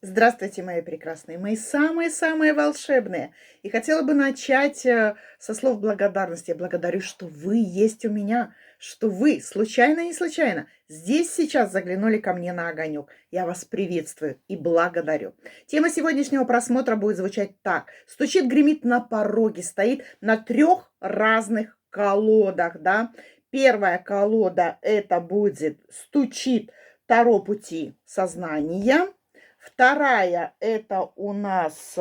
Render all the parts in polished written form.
Здравствуйте, мои прекрасные, мои самые-самые волшебные. И хотела бы начать со слов благодарности. Я благодарю, что вы есть у меня, что вы случайно, не случайно здесь сейчас заглянули ко мне на огонек. Я вас приветствую и благодарю. Тема сегодняшнего просмотра будет звучать так. Стучит, гремит на пороге, стоит на 3 разных колодах, да. Первая колода это будет стучит Таро пути сознания. Вторая это у нас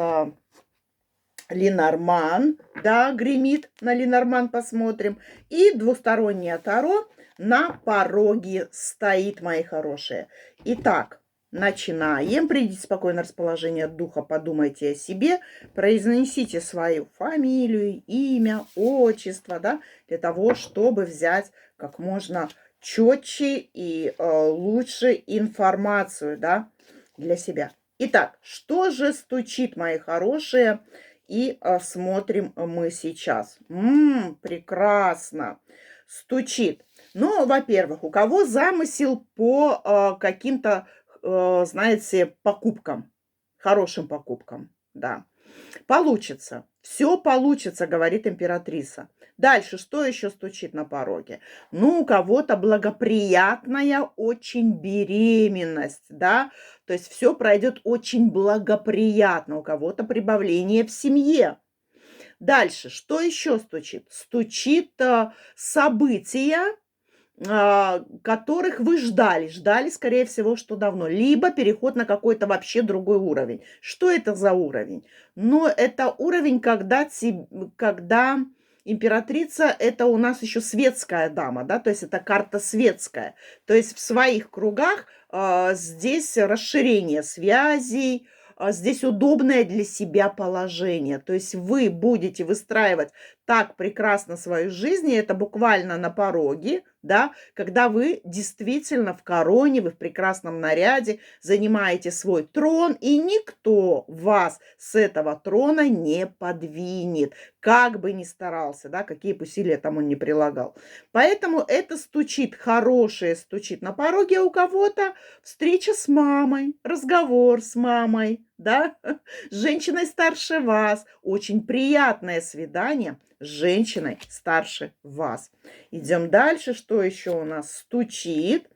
Ленорман, да, гремит на Ленорман, посмотрим. И двустороннее Таро на пороге стоит, мои хорошие. Итак, начинаем. Придите в спокойное расположение духа, подумайте о себе, произнесите свою фамилию, имя, отчество, да, для того, чтобы взять как можно четче и лучше информацию, да, для себя. Итак, что же стучит, мои хорошие, и смотрим мы сейчас. Прекрасно. Стучит. Ну, во-первых, у кого замысел по каким-то, знаете, покупкам, хорошим покупкам, да. Получится. Все получится, говорит императрица. Дальше, что еще стучит на пороге? Ну, у кого-то благоприятная очень беременность, да, то есть все пройдет очень благоприятно, у кого-то прибавление в семье. Дальше, что еще стучит? Стучит события, которых вы ждали, скорее всего, что давно, либо переход на какой-то вообще другой уровень. Что это за уровень? Ну, это уровень, когда императрица, это у нас еще светская дама, да, то есть это карта светская. То есть в своих кругах здесь расширение связей, здесь удобное для себя положение. То есть вы будете выстраивать так прекрасно свою жизнь, и это буквально на пороге, да, когда вы действительно в короне, вы в прекрасном наряде, занимаете свой трон, и никто вас с этого трона не подвинет, как бы ни старался, да, какие бы усилия там он не прилагал. Поэтому это стучит, хорошее стучит на пороге у кого-то, встреча с мамой, разговор с мамой, да, с женщиной старше вас, очень приятное свидание с женщиной старше вас. Идем дальше. Что еще у нас стучит?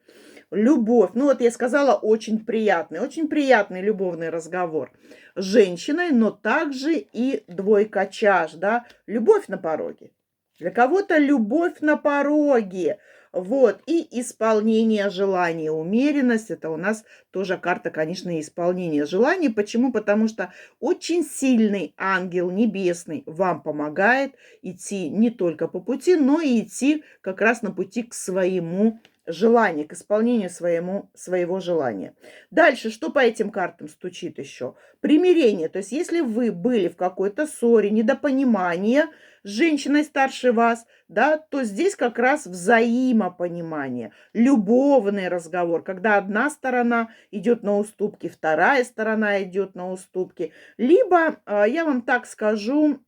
Любовь. Ну вот я сказала, очень приятный любовный разговор с женщиной, но также и двойка чаш, да, любовь на пороге. Для кого-то любовь на пороге. Вот, и исполнение желаний, умеренность, это у нас тоже карта, конечно, исполнения желаний. Почему? Потому что очень сильный ангел небесный вам помогает идти не только по пути, но и идти как раз на пути к своему желанию, к исполнению своего желания. Дальше, что по этим картам стучит еще? Примирение. То есть, если вы были в какой-то ссоре, недопонимание с женщиной старше вас, да, то здесь как раз взаимопонимание, любовный разговор, когда одна сторона идет на уступки, вторая сторона идет на уступки. Либо, я вам так скажу,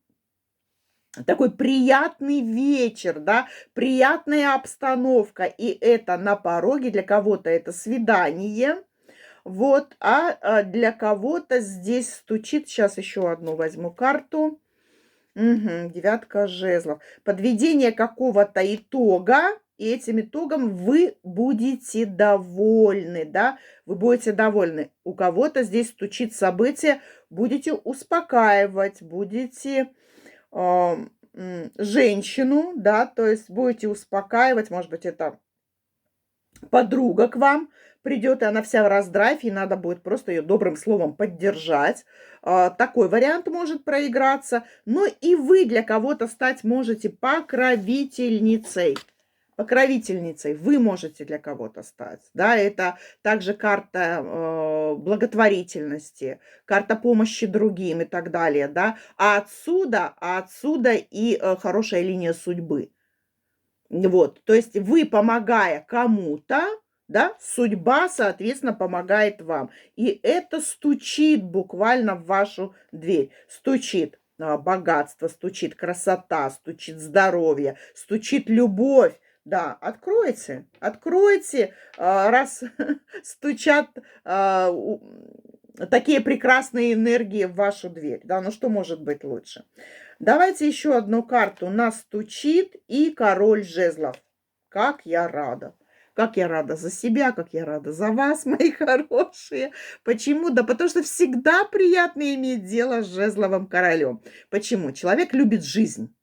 такой приятный вечер, да, приятная обстановка, и это на пороге, для кого-то это свидание, вот, для кого-то здесь стучит, сейчас еще одну возьму карту, девятка жезлов, подведение какого-то итога, и этим итогом вы будете довольны, да, вы будете довольны. У кого-то здесь стучит событие, будете успокаивать, будете женщину, да, то есть будете успокаивать, может быть, это подруга к вам придет, и она вся в раздрайве, и надо будет просто ее добрым словом поддержать. Такой вариант может проиграться. Но и вы для кого-то стать можете покровительницей. Покровительницей вы можете для кого-то стать. Да, это также карта благотворительности, карта помощи другим и так далее. Да. А отсюда и хорошая линия судьбы. Вот, то есть вы, помогая кому-то, да, судьба, соответственно, помогает вам. И это стучит буквально в вашу дверь. Стучит богатство, стучит красота, стучит здоровье, стучит любовь. Да, откройте, раз стучат такие прекрасные энергии в вашу дверь. Да, ну что может быть лучше? Давайте еще одну карту. Нас стучит и король жезлов. Как я рада. Как я рада за себя, как я рада за вас, мои хорошие. Почему? Да потому что всегда приятно иметь дело с жезловым королем. Почему? Человек любит жизнь.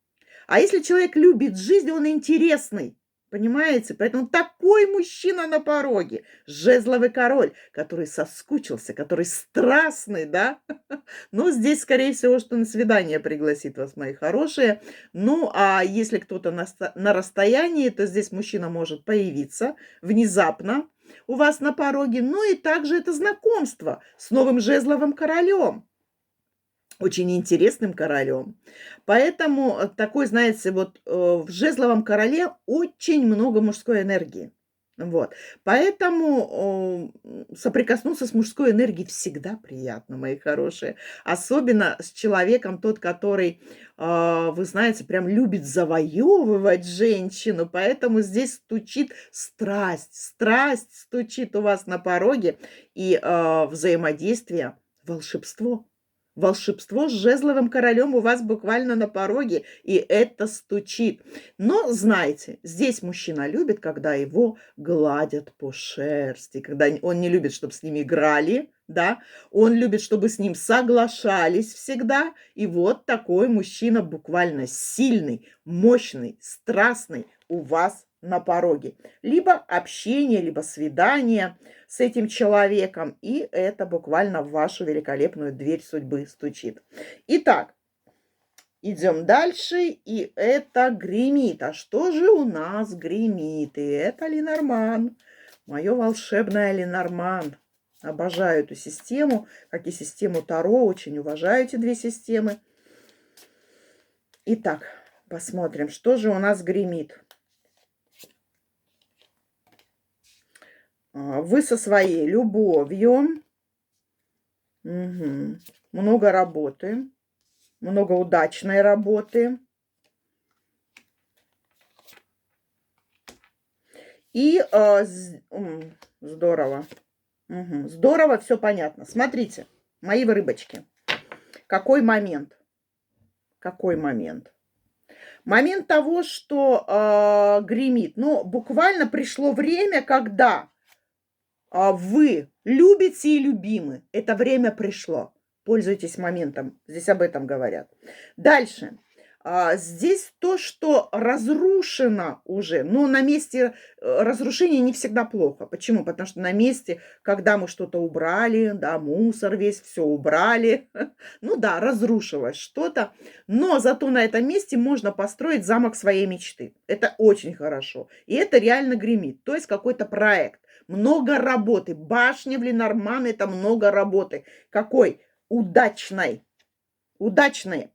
А если человек любит жизнь, он интересный. Понимаете? Поэтому такой мужчина на пороге. Жезловый король, который соскучился, который страстный, да? Ну, здесь, скорее всего, что на свидание пригласит вас, мои хорошие. Ну, а если кто-то на расстоянии, то здесь мужчина может появиться внезапно у вас на пороге. Ну, и также это знакомство с новым жезловым королем. Очень интересным королем. Поэтому такой, знаете, вот в жезловом короле очень много мужской энергии. Вот. Поэтому соприкоснуться с мужской энергией всегда приятно, мои хорошие. Особенно с человеком, тот, который, вы знаете, прям любит завоевывать женщину. Поэтому здесь стучит страсть. Страсть стучит у вас на пороге. И взаимодействие, волшебство. Волшебство с жезловым королем у вас буквально на пороге, и это стучит. Но знайте, здесь мужчина любит, когда его гладят по шерсти, когда он не любит, чтобы с ним играли, да, он любит, чтобы с ним соглашались всегда. И вот такой мужчина буквально сильный, мощный, страстный у вас на пороге. Либо общение, либо свидание с этим человеком, и это буквально в вашу великолепную дверь судьбы стучит. Итак, идем дальше, и это гремит. А что же у нас гремит? И это Ленорман, мое волшебное Ленорман. Обожаю эту систему, как и систему Таро, очень уважаю эти две системы. Итак, посмотрим, что же у нас гремит. Вы со своей любовью. Угу. Много работы. Много удачной работы. И здорово. Угу. Здорово, все понятно. Смотрите, мои вы рыбочки. Какой момент? Какой момент? Момент того, что гремит. Ну, буквально пришло время, когда вы любите и любимы. Это время пришло. Пользуйтесь моментом. Здесь об этом говорят. Дальше. Здесь то, что разрушено уже. Но на месте разрушения не всегда плохо. Почему? Потому что на месте, когда мы что-то убрали, да, мусор весь, все убрали. Ну да, разрушилось что-то. Но зато на этом месте можно построить замок своей мечты. Это очень хорошо. И это реально гремит. То есть какой-то проект. Много работы. Башня в Ленорман — это много работы. Какой? Удачной. Удачной.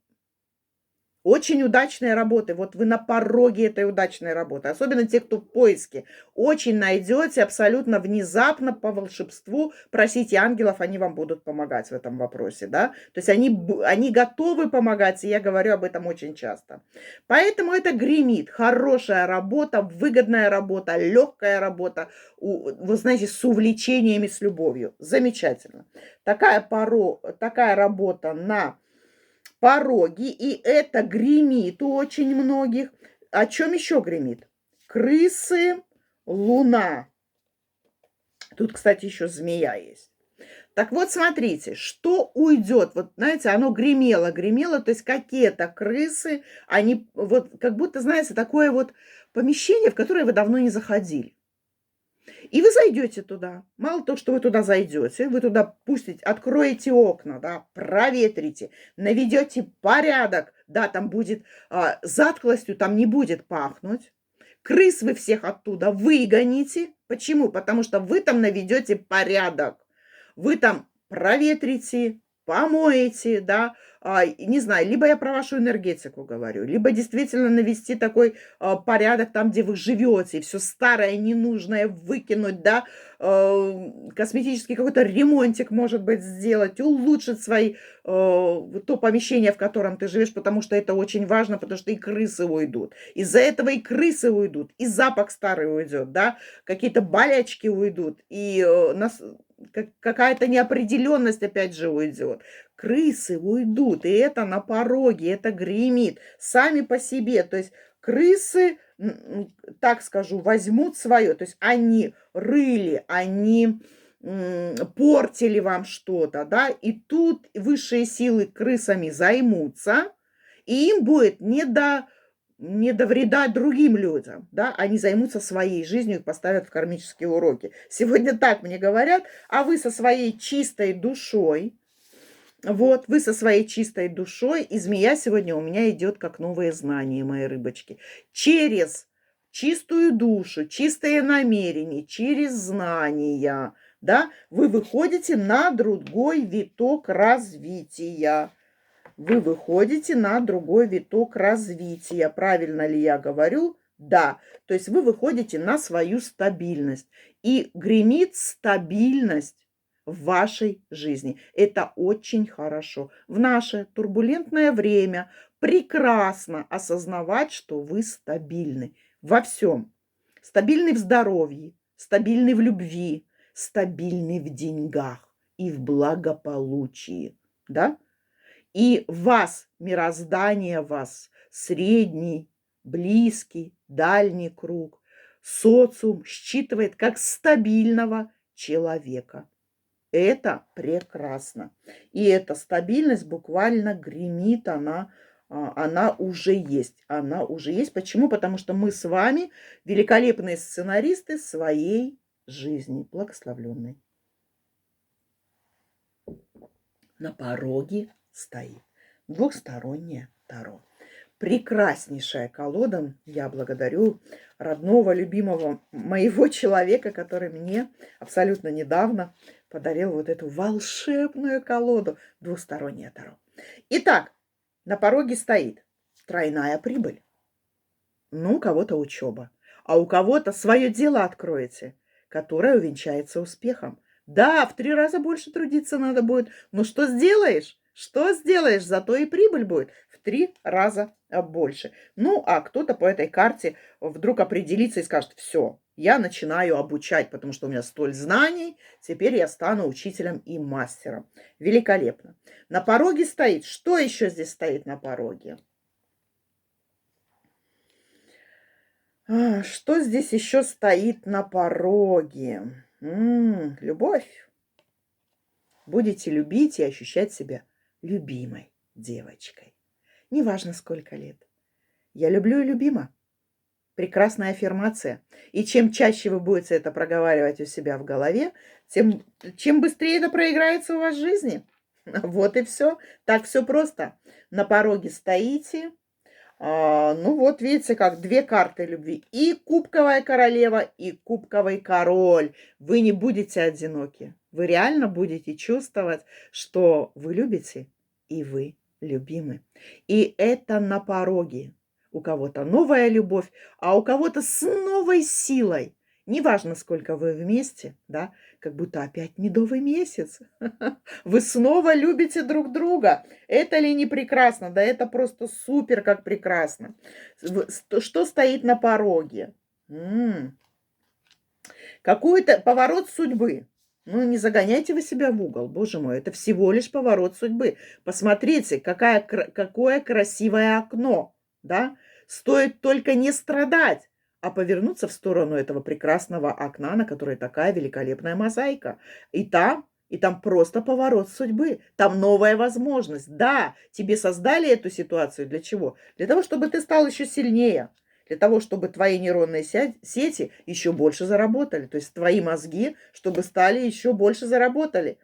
Очень удачные работы. Вот вы на пороге этой удачной работы. Особенно те, кто в поиске. Очень найдете абсолютно внезапно по волшебству. Просите ангелов, они вам будут помогать в этом вопросе. Да? То есть они готовы помогать, и я говорю об этом очень часто. Поэтому это гремит. Хорошая работа, выгодная работа, легкая работа. Вы знаете, с увлечениями, с любовью. Замечательно. Такая работа на пороги, и это гремит у очень многих. О чем еще гремит? Крысы, луна. Тут, кстати, еще змея есть. Так вот, смотрите, что уйдет. Вот, знаете, оно гремело, то есть какие-то крысы, они вот как будто, знаете, такое вот помещение, в которое вы давно не заходили. И вы зайдете туда. Мало того, что вы туда зайдете, вы туда откроете окна, да, проветрите, наведете порядок, да, там будет затхлостью, там не будет пахнуть. Крыс вы всех оттуда выгоните. Почему? Потому что вы там наведете порядок. Вы там проветрите, помоете, да, не знаю, либо я про вашу энергетику говорю, либо действительно навести такой порядок там, где вы живете, все старое, ненужное выкинуть, да, косметический какой-то ремонтик, может быть, сделать, улучшить то помещение, в котором ты живешь, потому что это очень важно, потому что и крысы уйдут. Из-за этого и крысы уйдут, и запах старый уйдет, да, какие-то болячки уйдут, и какая-то неопределенность опять же уйдет. Крысы уйдут, и это на пороге, это гремит сами по себе. То есть крысы, так скажу, возьмут свое. То есть они рыли, они портили вам что-то, да, и тут высшие силы крысами займутся, и им будет не до вреда другим людям, да, они займутся своей жизнью и поставят в кармические уроки. Сегодня так мне говорят, а вы со своей чистой душой, вот, вы со своей чистой душой, и змея сегодня у меня идет как новые знания, мои рыбочки. Через чистую душу, чистые намерения, через знания, да, вы выходите на другой виток развития. Вы выходите на другой виток развития. Правильно ли я говорю? Да. То есть вы выходите на свою стабильность. И гремит стабильность в вашей жизни. Это очень хорошо. В наше турбулентное время прекрасно осознавать, что вы стабильны во всем. Стабильны в здоровье, стабильны в любви, стабильны в деньгах и в благополучии. Да? И вас, мироздание вас, средний, близкий, дальний круг, социум считывает как стабильного человека. Это прекрасно. И эта стабильность буквально гремит, она уже есть. Она уже есть. Почему? Потому что мы с вами великолепные сценаристы своей жизни, благословленной. На пороге стоит двухстороннее таро. Прекраснейшая колода. Я благодарю родного, любимого моего человека, который мне абсолютно недавно подарил вот эту волшебную колоду. Двухстороннее таро. Итак, на пороге стоит тройная прибыль. Ну, у кого-то учеба, а у кого-то свое дело откроете, которое увенчается успехом. Да, в 3 раза больше трудиться надо будет. Но что сделаешь? Что сделаешь? Зато и прибыль будет в 3 раза больше. Ну, а кто-то по этой карте вдруг определится и скажет: все, я начинаю обучать, потому что у меня столь знаний, теперь я стану учителем и мастером. Великолепно. На пороге стоит. Что еще здесь стоит на пороге? Что здесь еще стоит на пороге? Любовь. Будете любить и ощущать себя любимой девочкой. Неважно, сколько лет. Я люблю и любима. Прекрасная аффирмация. И чем чаще вы будете это проговаривать у себя в голове, чем быстрее это проиграется у вас в жизни. Вот и все. Так все просто. На пороге стоите. Ну вот, видите, как 2 карты любви. И кубковая королева, и кубковый король. Вы не будете одиноки. Вы реально будете чувствовать, что вы любите, и вы любимы. И это на пороге. У кого-то новая любовь, а у кого-то с новой силой. Неважно, сколько вы вместе, да, как будто опять медовый месяц. Вы снова любите друг друга. Это ли не прекрасно? Да это просто супер, как прекрасно. Что стоит на пороге? Какой-то поворот судьбы. Ну, не загоняйте вы себя в угол, боже мой, это всего лишь поворот судьбы. Посмотрите, какое красивое окно, да? Стоит только не страдать, а повернуться в сторону этого прекрасного окна, на которой такая великолепная мозаика. И там просто поворот судьбы, там новая возможность. Да, тебе создали эту ситуацию для чего? Для того, чтобы ты стал еще сильнее. Для того, чтобы твои нейронные сети еще больше заработали. То есть твои мозги, чтобы стали еще больше заработали.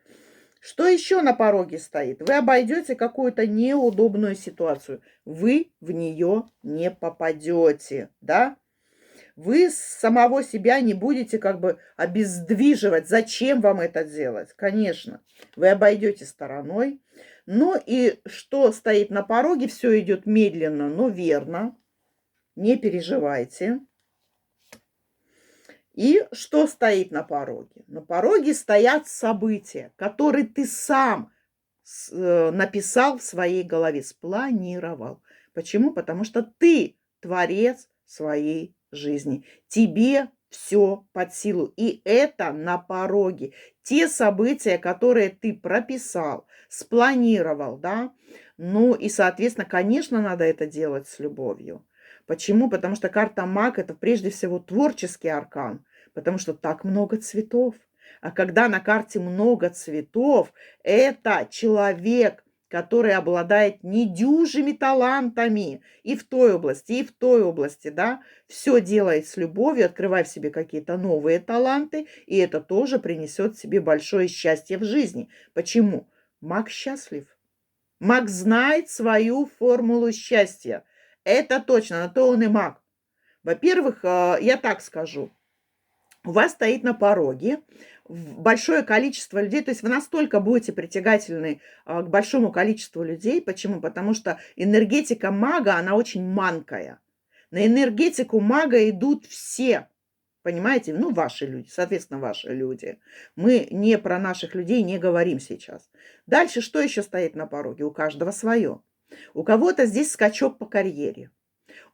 Что еще на пороге стоит? Вы обойдете какую-то неудобную ситуацию. Вы в нее не попадете, да? Вы самого себя не будете как бы обездвиживать. Зачем вам это делать? Конечно, вы обойдете стороной. Ну и что стоит на пороге? Все идет медленно, но верно. Не переживайте. И что стоит на пороге? На пороге стоят события, которые ты сам написал в своей голове, спланировал. Почему? Потому что ты творец своей жизни. Тебе все под силу. И это на пороге. Те события, которые ты прописал, спланировал, да, ну и, соответственно, конечно, надо это делать с любовью. Почему? Потому что карта Маг – это прежде всего творческий аркан, потому что так много цветов. А когда на карте много цветов, это человек, который обладает недюжими талантами и в той области, и в той области, да, все делает с любовью, открывая в себе какие-то новые таланты, и это тоже принесет себе большое счастье в жизни. Почему? Маг счастлив. Маг знает свою формулу счастья. Это точно, на то он и маг. Во-первых, я так скажу, у вас стоит на пороге большое количество людей, то есть вы настолько будете притягательны к большому количеству людей. Почему? Потому что энергетика мага, она очень манкая. На энергетику мага идут все, понимаете? Ну, ваши люди, соответственно, ваши люди. Мы не про наших людей не говорим сейчас. Дальше что еще стоит на пороге? У каждого свое. У кого-то здесь скачок по карьере.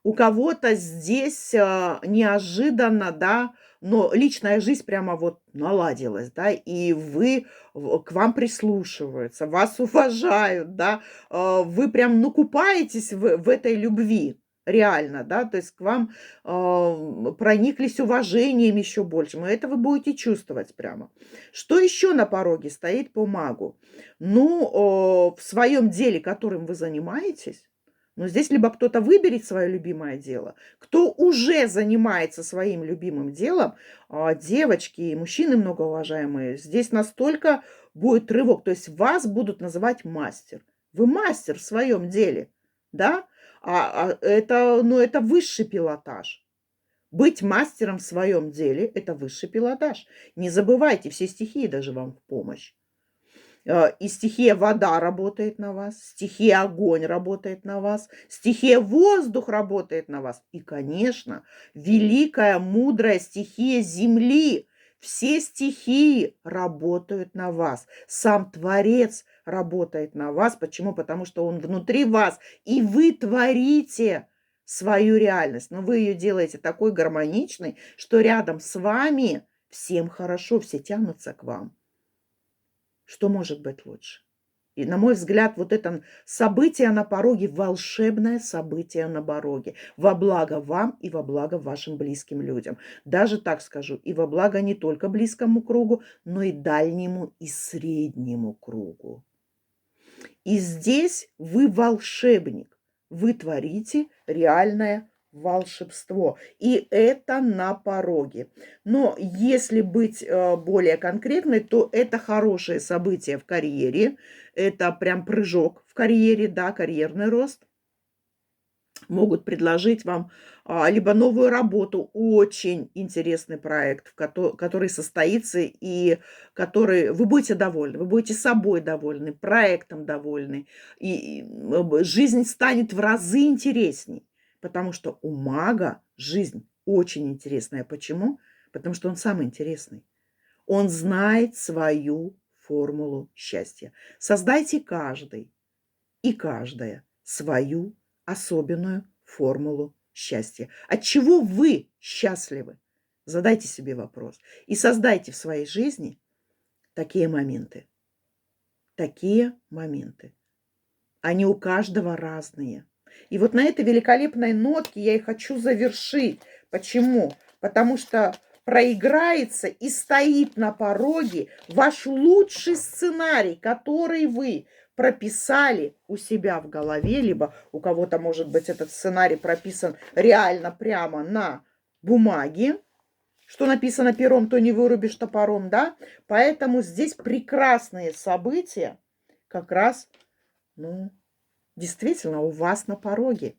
У кого-то здесь неожиданно, да, но личная жизнь прямо вот наладилась, да, и к вам прислушиваются, вас уважают, да, вы прям, ну, купаетесь в этой любви, реально, да, то есть к вам прониклись уважением еще большим, и это вы будете чувствовать прямо. Что еще на пороге стоит по магу? Ну, в своем деле, которым вы занимаетесь, но здесь либо кто-то выберет свое любимое дело, кто уже занимается своим любимым делом, девочки и мужчины многоуважаемые, здесь настолько будет рывок, то есть вас будут называть мастер. Вы мастер в своем деле, да? Это, ну, это высший пилотаж. Быть мастером в своем деле – это высший пилотаж. Не забывайте, все стихии даже вам в помощь. И стихия вода работает на вас, стихия огонь работает на вас, стихия воздух работает на вас. И, конечно, великая, мудрая стихия земли. Все стихии работают на вас. Сам Творец работает на вас. Почему? Потому что он внутри вас. И вы творите свою реальность. Но вы ее делаете такой гармоничной, что рядом с вами всем хорошо, все тянутся к вам. Что может быть лучше? И, на мой взгляд, вот это событие на пороге, волшебное событие на пороге, во благо вам и во благо вашим близким людям. Даже так скажу, и во благо не только близкому кругу, но и дальнему и среднему кругу. И здесь вы волшебник, вы творите реальное волшебство. И это на пороге. Но если быть более конкретной, то это хорошее событие в карьере. Это прям прыжок в карьере, да, карьерный рост. Могут предложить вам либо новую работу, очень интересный проект, который состоится и который вы будете довольны, вы будете собой довольны, проектом довольны, и жизнь станет в разы интересней, потому что у мага жизнь очень интересная. Почему? Потому что он самый интересный. Он знает свою формулу счастья. Создайте каждый и каждая свою особенную формулу счастья. От чего вы счастливы? Задайте себе вопрос. И создайте в своей жизни такие моменты. Такие моменты. Они у каждого разные. И вот на этой великолепной нотке я и хочу завершить. Почему? Потому что проиграется и стоит на пороге ваш лучший сценарий, который вы прописали у себя в голове, либо у кого-то, может быть, этот сценарий прописан реально прямо на бумаге. Что написано пером, то не вырубишь топором, да? Поэтому здесь прекрасные события как раз, ну, действительно у вас на пороге.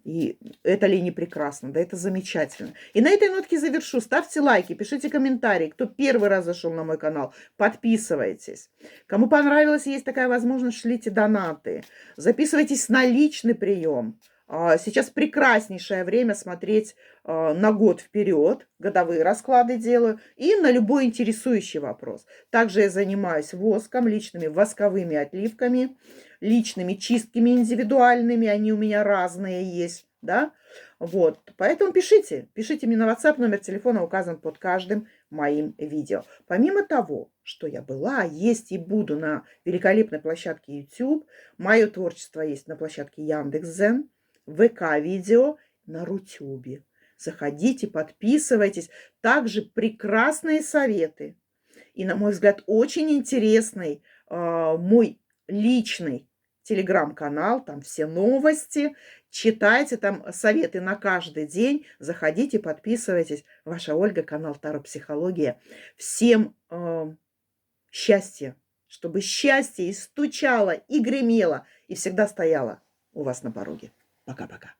И это ли не прекрасно? Да это замечательно. И на этой нотке завершу. Ставьте лайки, пишите комментарии. Кто первый раз зашел на мой канал, подписывайтесь. Кому понравилось, есть такая возможность, шлите донаты. Записывайтесь на личный прием. Сейчас прекраснейшее время смотреть на год вперед. Годовые расклады делаю. И на любой интересующий вопрос. Также я занимаюсь воском, личными восковыми отливками, личными чистками индивидуальными. Они у меня разные есть. Да? Вот, поэтому пишите мне на WhatsApp, номер телефона указан под каждым моим видео. Помимо того, что я была, есть и буду на великолепной площадке YouTube, мое творчество есть на площадке Яндекс.Дзен, ВК-видео, на Рутюбе. Заходите, подписывайтесь. Также прекрасные советы. И, на мой взгляд, очень интересный мой личный телеграм-канал, там все новости. Читайте там советы на каждый день. Заходите, подписывайтесь. Ваша Ольга, канал Таро Психология. Всем счастья, чтобы счастье и стучало, и гремело, и всегда стояло у вас на пороге. Пока-пока.